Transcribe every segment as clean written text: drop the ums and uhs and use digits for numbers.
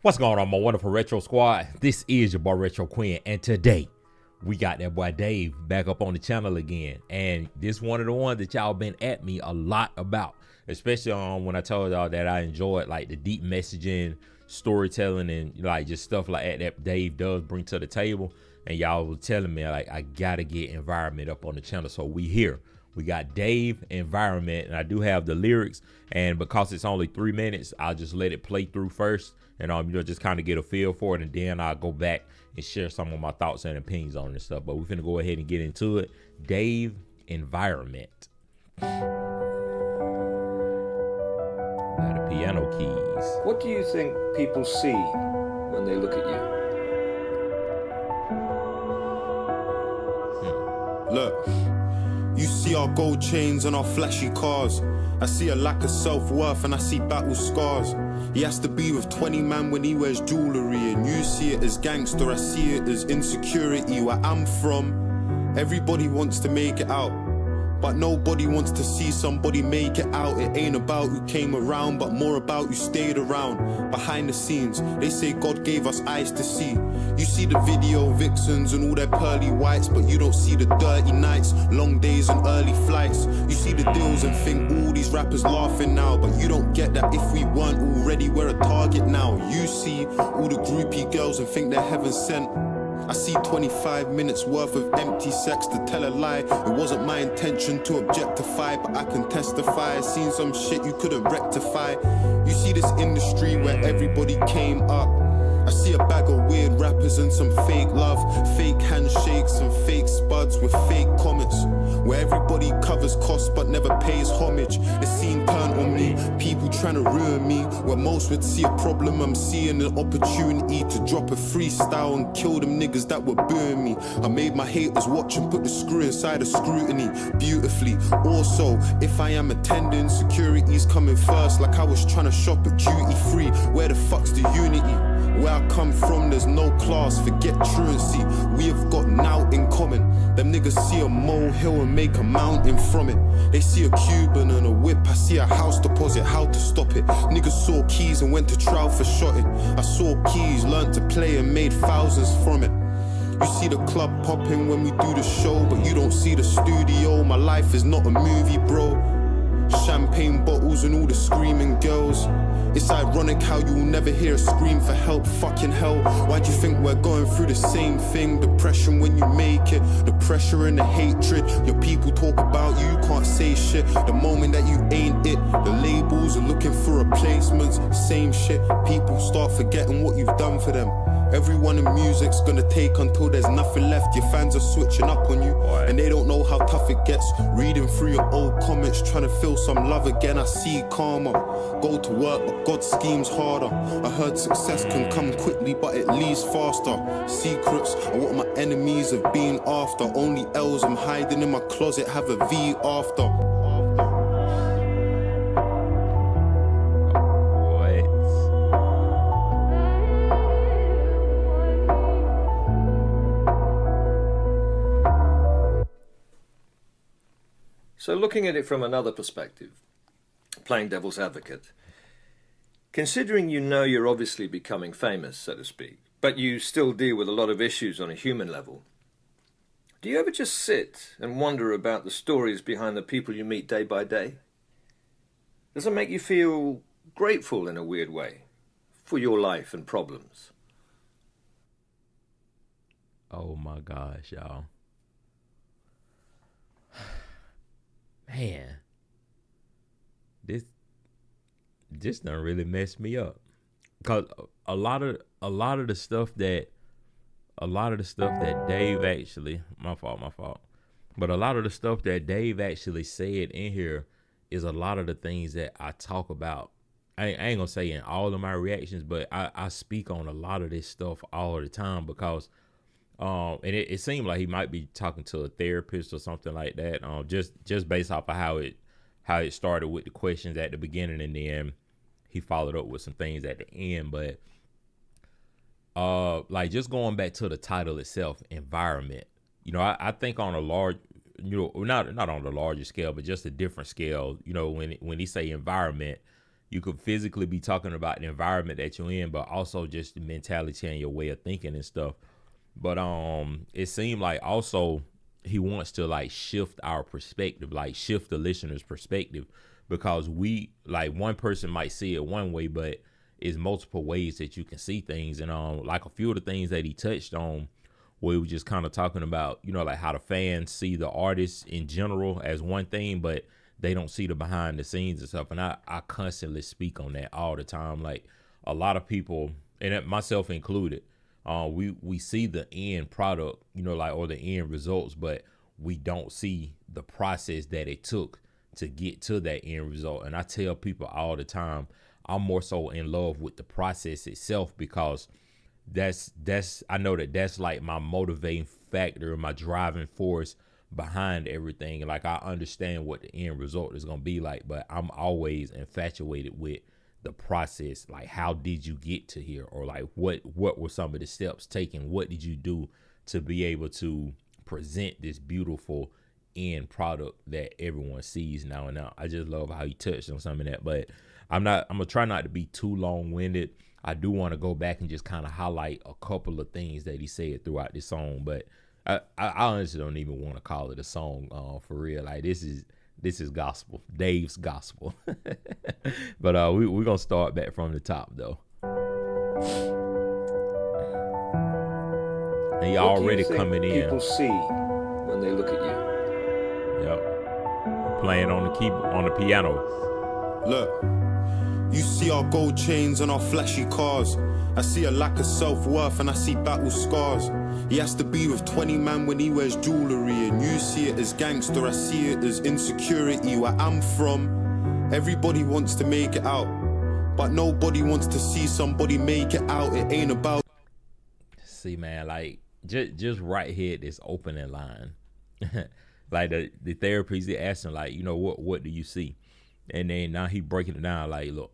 What's going on, my wonderful Retro Squad? This is your boy Retro Quin, and today we got that boy Dave back up on the channel again. And this one of the ones that y'all been at me a lot about, especially when I told y'all that I enjoyed like the deep messaging, storytelling, and like just stuff like that Dave does bring to the table. And y'all was telling me like I gotta get environment up on the channel, so we here. We got Dave Environment, and I do have the lyrics, and because it's only 3 minutes, I'll just let it play through first, and just kind of get a feel for it, and then I'll go back and share some of my thoughts and opinions on this stuff. But we're gonna go ahead and get into it. Dave Environment. Got the piano keys. What do you think people see when they look at you? Look, you see our gold chains and our flashy cars. I see a lack of self-worth and I see battle scars. He has to be with 20 man when he wears jewelry, and you see it as gangster, I see it as insecurity. Where I'm from, everybody wants to make it out, but nobody wants to see somebody make it out. It ain't about who came around, but more about who stayed around. Behind the scenes, they say God gave us eyes to see. You see the video vixens and all their pearly whites, but you don't see the dirty nights, long days and early flights. You see the deals and think all these rappers laughing now, but you don't get that if we weren't already, we're a target now. You see all the groupie girls and think they're heaven sent. I see 25 minutes worth of empty sex to tell a lie. It wasn't my intention to objectify, but I can testify. I seen some shit you couldn't rectify. You see this industry where everybody came up. I see a bag of weird rappers and some fake love, fake handshakes and fake spuds with fake comments, where everybody covers costs but never pays homage. The scene turned on me, people trying to ruin me. Where most would see a problem, I'm seeing an opportunity to drop a freestyle and kill them niggas that were booing me. I made my haters watch and put the screw inside of scrutiny beautifully. Also, if I am attending, security's coming first, like I was trying to shop at duty free. Where the fuck's the unity? Where I come from, there's no class, forget truancy. We have got now in common. Them niggas see a molehill and make a mountain from it. They see a Cuban and a whip, I see a house deposit, how to stop it. Niggas saw keys and went to trial for shotting. I saw keys, learned to play and made thousands from it. You see the club popping when we do the show, but you don't see the studio. My life is not a movie, bro. Champagne bottles and all the screaming girls. It's ironic how you'll never hear a scream for help. Fucking hell, why do you think we're going through the same thing? Depression when you make it, the pressure and the hatred. Your people talk about you, you can't say shit. The moment that you ain't it, the labels are looking for replacements. Same shit, people start forgetting what you've done for them. Everyone in music's gonna take until there's nothing left. Your fans are switching up on you, and they don't know how tough it gets. Reading through your old comments, trying to feel some love again. I see karma. Go to work, but God schemes harder. I heard success can come quickly, but it leaves faster. Secrets are what my enemies have been after. Only L's I'm hiding in my closet have a V after. So looking at it from another perspective, playing devil's advocate, considering you know you're obviously becoming famous, so to speak, but you still deal with a lot of issues on a human level, do you ever just sit and wonder about the stories behind the people you meet day by day? Does it make you feel grateful in a weird way for your life and problems? Oh my gosh, y'all. Man, this done really messed me up. Cause a lot of the stuff that Dave actually, my fault. But a lot of the stuff that Dave actually said in here is a lot of the things that I talk about. I ain't gonna say in all of my reactions, but I speak on a lot of this stuff all the time because and it seemed like he might be talking to a therapist or something like that. Just based off of how it started with the questions at the beginning, and then he followed up with some things at the end. But like just going back to the title itself, environment. I think on a large, not on the larger scale, but just a different scale. When he say environment, you could physically be talking about the environment that you're in, but also just the mentality and your way of thinking and stuff. But it seemed like also he wants to like shift our perspective, like shift the listener's perspective, because we, like, one person might see it one way, but it's multiple ways that you can see things. And like a few of the things that he touched on, where he was just kind of talking about, you know, like how the fans see the artists in general as one thing, but they don't see the behind the scenes and stuff. And I constantly speak on that all the time. Like, a lot of people, and myself included, we see the end product, you know, like, or the end results, but we don't see the process that it took to get to that end result. And I tell people all the time, I'm more so in love with the process itself, because I know that's like my motivating factor, my driving force behind everything. Like, I understand what the end result is going to be like, but I'm always infatuated with the process. Like, how did you get to here? Or like, what were some of the steps taken? What did you do to be able to present this beautiful end product that everyone sees now and now? I just love how you touched on some of that, but I'm gonna try not to be too long-winded. I do want to go back and just kind of highlight a couple of things that he said throughout this song, but I honestly don't even want to call it a song for real. Like, this is gospel, Dave's gospel. But we're gonna start back from the top though. And you already coming in. People see when they look at you. Yep. Playing on the keyboard, on the piano. Look, you see our gold chains and our flashy cars. I see a lack of self-worth and I see battle scars. He has to be with 20 man when he wears jewelry, and you see it as gangster, I see it as insecurity. Where I'm from, everybody wants to make it out, but nobody wants to see somebody make it out. It ain't about... See, man, like, just right here, this opening line. Like, the therapist, they asking, like, you know, what do you see? And then now he breaking it down like, look,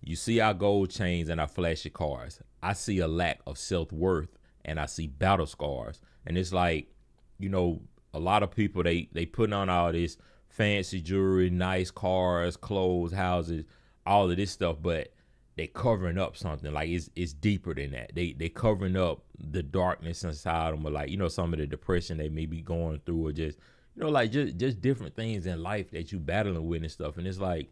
you see our gold chains and our flashy cars. I see a lack of self-worth and I see battle scars. And it's like, you know, a lot of people, they putting on all this fancy jewelry, nice cars, clothes, houses, all of this stuff, but they covering up something. Like, it's deeper than that. They covering up the darkness inside them, or like, you know, some of the depression they may be going through, or just, you know, like just different things in life that you battling with and stuff. And it's like,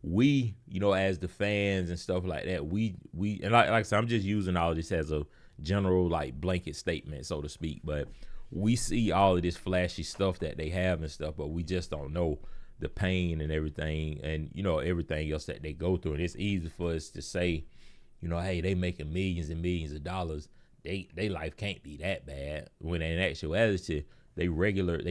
we, you know, as the fans and stuff like that, we and like I said, I'm just using all of this as a general, like, blanket statement, so to speak. But we see all of this flashy stuff that they have and stuff, but we just don't know the pain and everything, and, you know, everything else that they go through. And it's easy for us to say, you know, hey, they making millions and millions of dollars, they life can't be that bad, when in actuality, they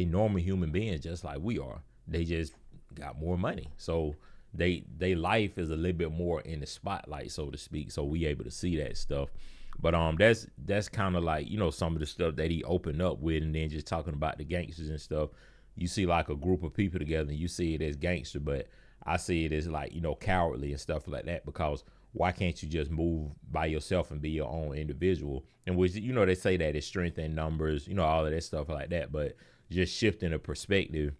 normal human beings just like we are. They just got more money, so they life is a little bit more in the spotlight, so to speak, so we able to see that stuff. But that's kind of like, you know, some of the stuff that he opened up with. And then just talking about the gangsters and stuff, you see like a group of people together and you see it as gangster, but I see it as, like, you know, cowardly and stuff like that, because why can't you just move by yourself and be your own individual? And which, you know, they say that it's strength in numbers, you know, all of that stuff like that, but just shifting the perspective,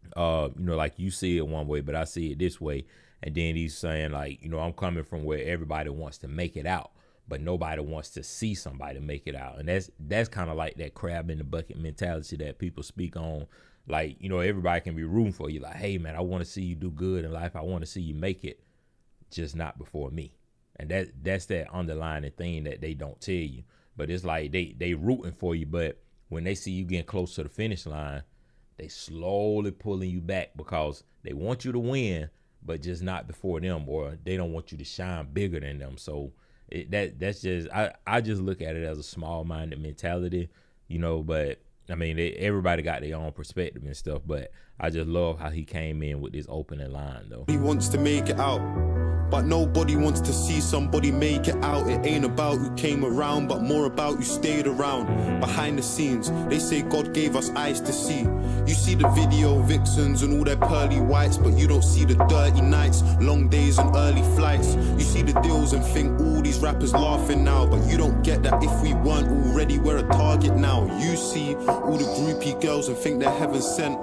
you know, like, you see it one way, but I see it this way. And then he's saying, like, you know, I'm coming from where everybody wants to make it out, but nobody wants to see somebody make it out. And that's kind of like that crab in the bucket mentality that people speak on. Like, you know, everybody can be rooting for you. Like, hey, man, I want to see you do good in life. I want to see you make it, just not before me. And that's that underlying thing that they don't tell you. But it's like they rooting for you, but when they see you getting close to the finish line, they slowly pulling you back, because they want you to win, but just not before them, or they don't want you to shine bigger than them. So that's just, I just look at it as a small-minded mentality, you know. But I mean, everybody got their own perspective and stuff, but I just love how he came in with this opening line, though. He wants to make it out, but nobody wants to see somebody make it out. It ain't about who came around, but more about who stayed around. Behind the scenes, they say God gave us eyes to see. You see the video vixens and all their pearly whites, but you don't see the dirty nights, long days and early flights. You see the deals and think all these rappers laughing now, but you don't get that if we weren't already, we're a target now. You see all the groupie girls and think they're heaven sent.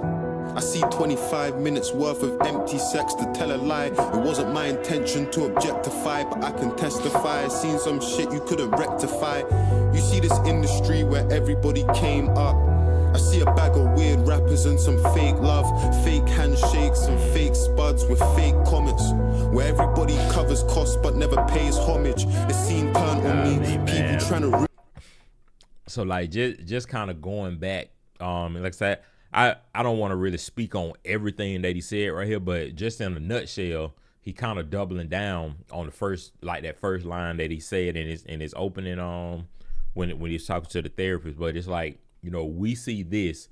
I see 25 minutes worth of empty sex to tell a lie. It wasn't my intention to objectify, but I can testify. I seen some shit you couldn't rectify. You see this industry where everybody came up. I see a bag of weird rappers and some fake love, fake handshakes and fake spuds with fake comments, where everybody covers costs but never pays homage. The scene turned on me, people trying to... So like just kind of going back, like I said, I don't want to really speak on everything that he said right here, but just in a nutshell, he kind of doubling down on the first, like that first line that he said in his opening, when he was talking to the therapist. But it's like, you know, we see this,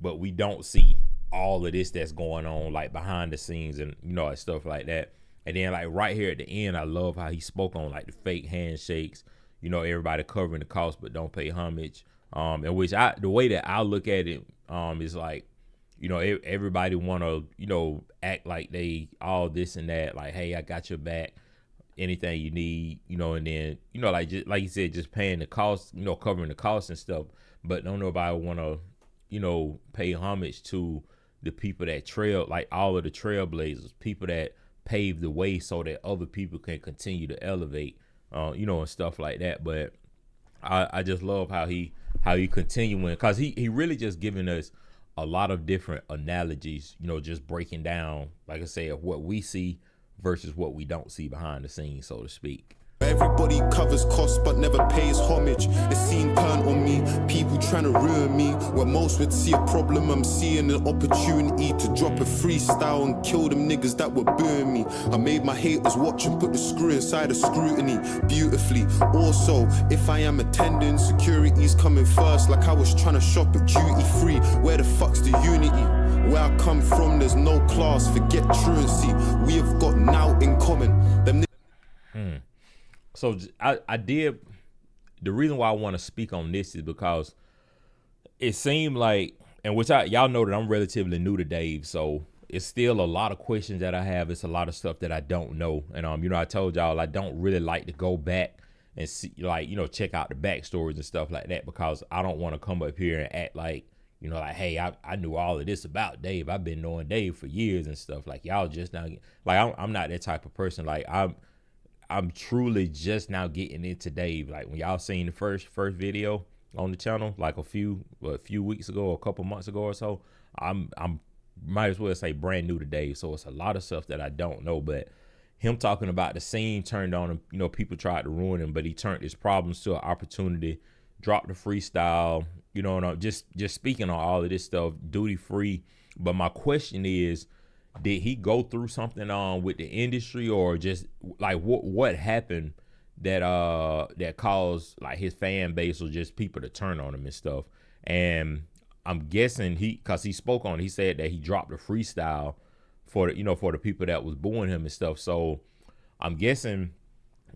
but we don't see all of this that's going on, like behind the scenes and, you know, stuff like that. And then like right here at the end, I love how he spoke on like the fake handshakes, you know, everybody covering the cost but don't pay homage. And which the way that I look at it, is like, you know, everybody want to, you know, act like they all this and that, like, hey, I got your back, anything you need, you know, and then, you know, like just like you said, just paying the cost, you know, covering the costs and stuff. But don't nobody want to, you know, pay homage to the people that like all of the trailblazers, people that paved the way so that other people can continue to elevate, you know, and stuff like that. But I just love how he continuing, because he really just giving us a lot of different analogies, you know, just breaking down, like I say, of what we see versus what we don't see behind the scenes, so to speak. Everybody covers costs but never pays homage. The scene turned on me, people trying to ruin me. Where most would see a problem, I'm seeing an opportunity to drop a freestyle and kill them niggas that were booing me. I made my haters watch and put the screw inside of scrutiny beautifully. Also, if I am attending, security's coming first, like I was trying to shop at duty free. Where the fuck's the unity? Where I come from, there's no class, forget truancy. We have got now in common. Them So I did, the reason why I want to speak on this is because it seemed like, and which y'all know that I'm relatively new to Dave, so it's still a lot of questions that I have. It's a lot of stuff that I don't know. And, you know, I told y'all I don't really like to go back and see, like, you know, check out the backstories and stuff like that, because I don't want to come up here and act like, you know, like, hey, I knew all of this about Dave. I've been knowing Dave for years and stuff. Like, y'all just now, like, I'm not that type of person. Like, I'm truly just now getting into Dave. Like when y'all seen the first video on the channel, like a few weeks ago, or a couple months ago or so, I'm might as well say brand new to Dave. So it's a lot of stuff that I don't know. But him talking about the scene turned on him, you know, people tried to ruin him, but he turned his problems to an opportunity, dropped the freestyle, you know, and just speaking on all of this stuff, duty free. But my question is, did he go through something with the industry, or just like what happened that caused like his fan base or just people to turn on him and stuff? And I'm guessing because he spoke on it, he said that he dropped a freestyle for the people that was booing him and stuff. So I'm guessing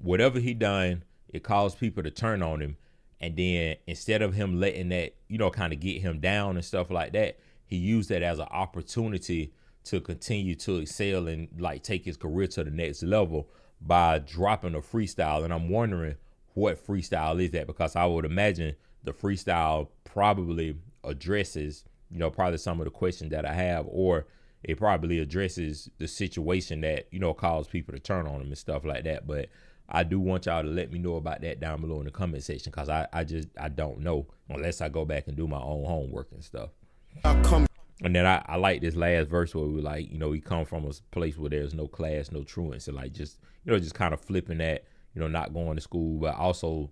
whatever he done, it caused people to turn on him. And then instead of him letting that, you know, kind of get him down and stuff like that, he used that as an opportunity to continue to excel and like take his career to the next level by dropping a freestyle. And I'm wondering what freestyle is that, because I would imagine the freestyle probably addresses, you know, probably some of the questions that I have, or it probably addresses the situation that, you know, caused people to turn on him and stuff like that. But I do want y'all to let me know about that down below in the comment section, because I don't know unless I go back and do my own homework and stuff. And then I like this last verse where we like, you know, we come from a place where there's no class, no truants, and like just, you know, just kind of flipping that, you know, not going to school, but also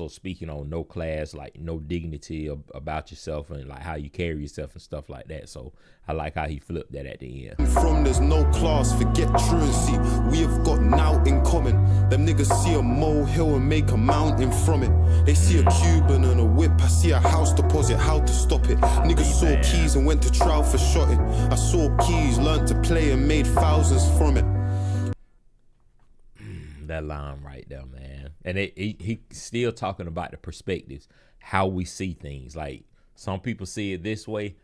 speaking on no class, like no dignity about yourself and like how you carry yourself and stuff like that. So I like how he flipped that at the end. From there's no class, forget truancy. We have got now in common. Them niggas see a molehill and make a mountain from it. They see a Cuban and a whip. I see a house deposit, how to stop it. Niggas saw keys and went to trial for shotting. I saw keys, learned to play and made thousands from it. That line right there, man. And he still talking about the perspectives, how we see things. Like some people see it this way,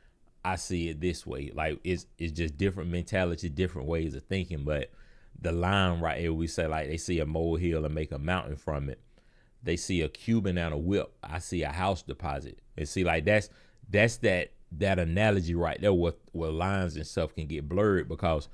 I see it this way. Like it's just different mentality, different ways of thinking. But the line right here, we say like they see a molehill and make a mountain from it. They see a Cuban and a whip. I see a house deposit. And see, like that's that that analogy right there with where lines and stuff can get blurred, because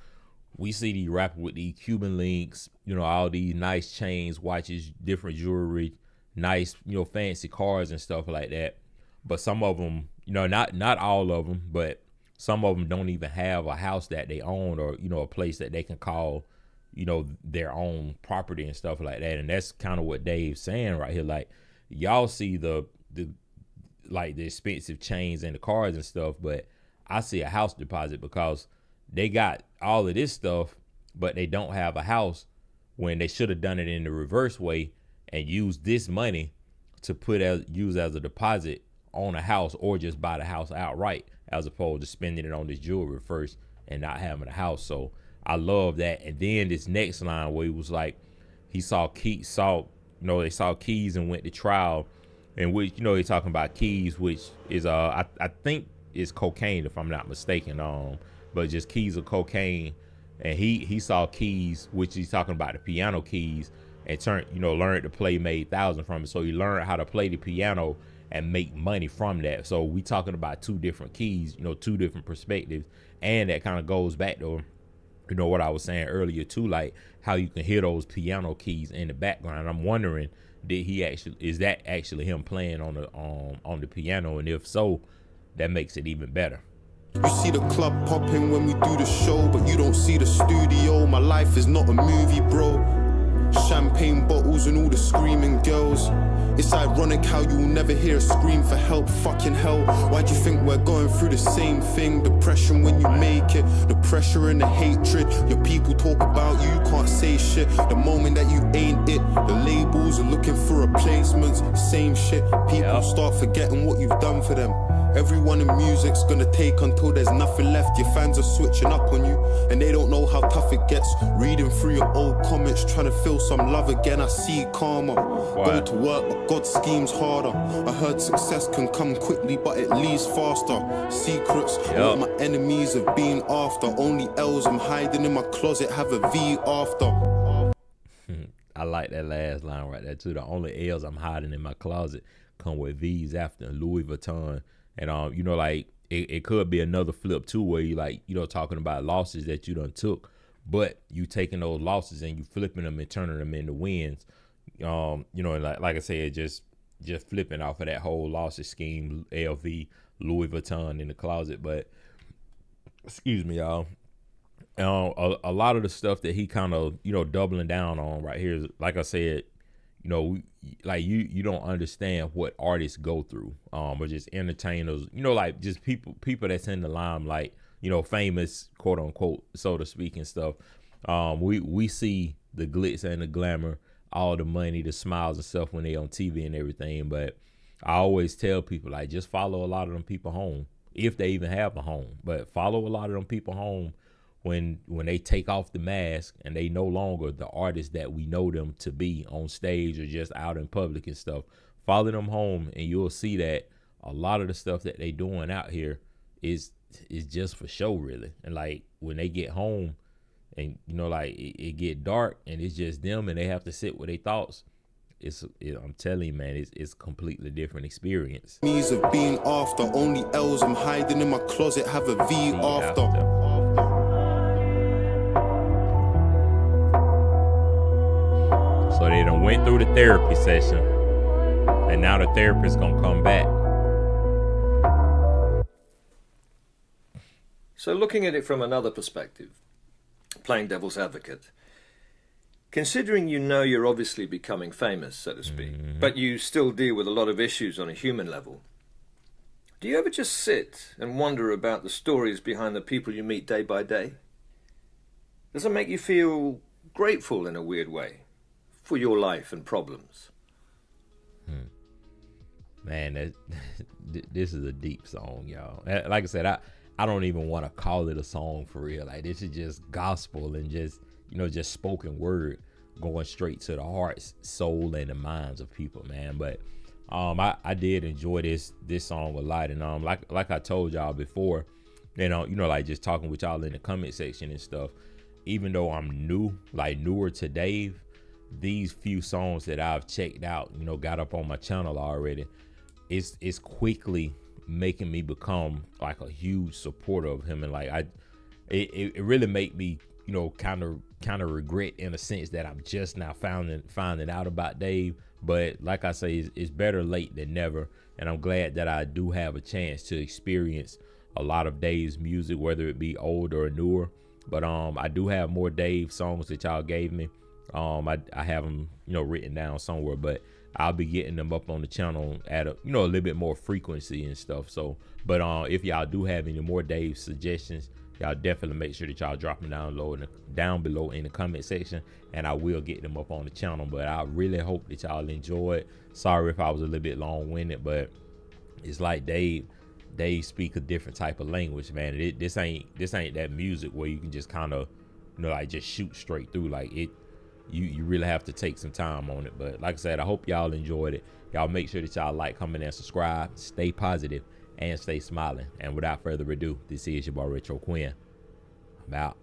we see these rappers with these Cuban links, all these nice chains, watches, different jewelry, nice, fancy cars and stuff like that. But some of them, not all of them, but some of them don't even have a house that they own, or, a place that they can call, their own property and stuff like that. And that's kind of what Dave's saying right here. Like, y'all see the expensive chains and the cars and stuff, but I see a house deposit, because they got all of this stuff, but they don't have a house, when they should have done it in the reverse way and used this money to use as a deposit on a house, or just buy the house outright, as opposed to spending it on this jewelry first and not having a house. So I love that. And then this next line where he was like, they saw Keys and went to trial, and which, they're talking about Keys, which is I think is cocaine, if I'm not mistaken. But just keys of cocaine. And he saw Keys, which he's talking about the piano keys, and learned to play, made thousands from it. So he learned how to play the piano and make money from that. So we talking about two different keys, two different perspectives. And that kind of goes back to, what I was saying earlier too, like how you can hear those piano keys in the background. I'm wondering, is that actually him playing on the piano? And if so, that makes it even better. You see the club popping when we do the show, but you don't see the studio. My life is not a movie, bro. Champagne bottles and all the screaming girls. It's ironic how you'll never hear a scream for help. Fucking hell, why do you think we're going through the same thing? Depression when you make it, the pressure and the hatred. Your people talk about you, you can't say shit. The moment that you ain't it, the labels are looking for replacements. Same shit, people start forgetting what you've done for them. Everyone in music's gonna take until there's nothing left. Your fans are switching up on you, and they don't know how tough it gets. Reading through your old comments, trying to feel some love again. I see karma. Go to work, but God schemes harder. I heard success can come quickly, but it leaves faster. Secrets, what my enemies have been after. Only L's I'm hiding in my closet, have a V after. I like that last line right there too. The only L's I'm hiding in my closet come with V's after. Louis Vuitton. And it could be another flip too, where you talking about losses that you done took, but you taking those losses and you flipping them and turning them into wins. Like I said, just flipping off of that whole losses scheme, LV, Louis Vuitton in the closet. But excuse me, y'all. A lot of the stuff that he kind of doubling down on right here is, like I said, you don't understand what artists go through, or just entertainers, just people that's in the limelight, famous, quote unquote, so to speak, and stuff. We see the glitz and the glamour, all the money, the smiles and stuff when they on TV and everything. But I always tell people, just follow a lot of them people home, if they even have a home. But follow a lot of them people home when they take off the mask and they no longer the artists that we know them to be on stage or just out in public and stuff. Follow them home, and you'll see that a lot of the stuff that they doing out here is just for show, really. And when they get home and it get dark and it's just them and they have to sit with their thoughts, I'm telling you, man, it's a completely different experience. Means of being after, only L's I'm hiding in my closet, have a V after. So they done went through the therapy session, and now the therapist gonna come back. So looking at it from another perspective, playing devil's advocate, considering you're obviously becoming famous, so to speak, but you still deal with a lot of issues on a human level, do you ever just sit and wonder about the stories behind the people you meet day by day? Does it make you feel grateful in a weird way for your life and problems? Man, this is a deep song, y'all. Like I said, I don't even want to call it a song for real. This is just gospel and just spoken word going straight to the hearts, soul, and the minds of people, man. But I did enjoy this song a lot, and like I told y'all before, just talking with y'all in the comment section and stuff. Even though I'm newer to Dave, these few songs that I've checked out, got up on my channel already, it's quickly making me become like a huge supporter of him. And like it really made me, you know, kind of regret in a sense that I'm just now finding out about Dave. But like I say, it's better late than never, and I'm glad that I do have a chance to experience a lot of Dave's music, whether it be old or newer. But I do have more Dave songs that y'all gave me. I have them, you know, written down somewhere, but I'll be getting them up on the channel at a, you know, a little bit more frequency and stuff. So, but if y'all do have any more Dave suggestions, y'all definitely make sure that y'all drop them down below in the comment section, and I will get them up on the channel. But I really hope that y'all enjoy it. Sorry if I was a little bit long-winded, but it's like Dave speak a different type of language, man. This ain't that music where you can just kind of, you know, like just shoot straight through. Like it, you really have to take some time on it. But like I said, I hope y'all enjoyed it. Y'all make sure that y'all like, comment, and subscribe. Stay positive and stay smiling. And without further ado, this is your boy Retro Quin. I'm out.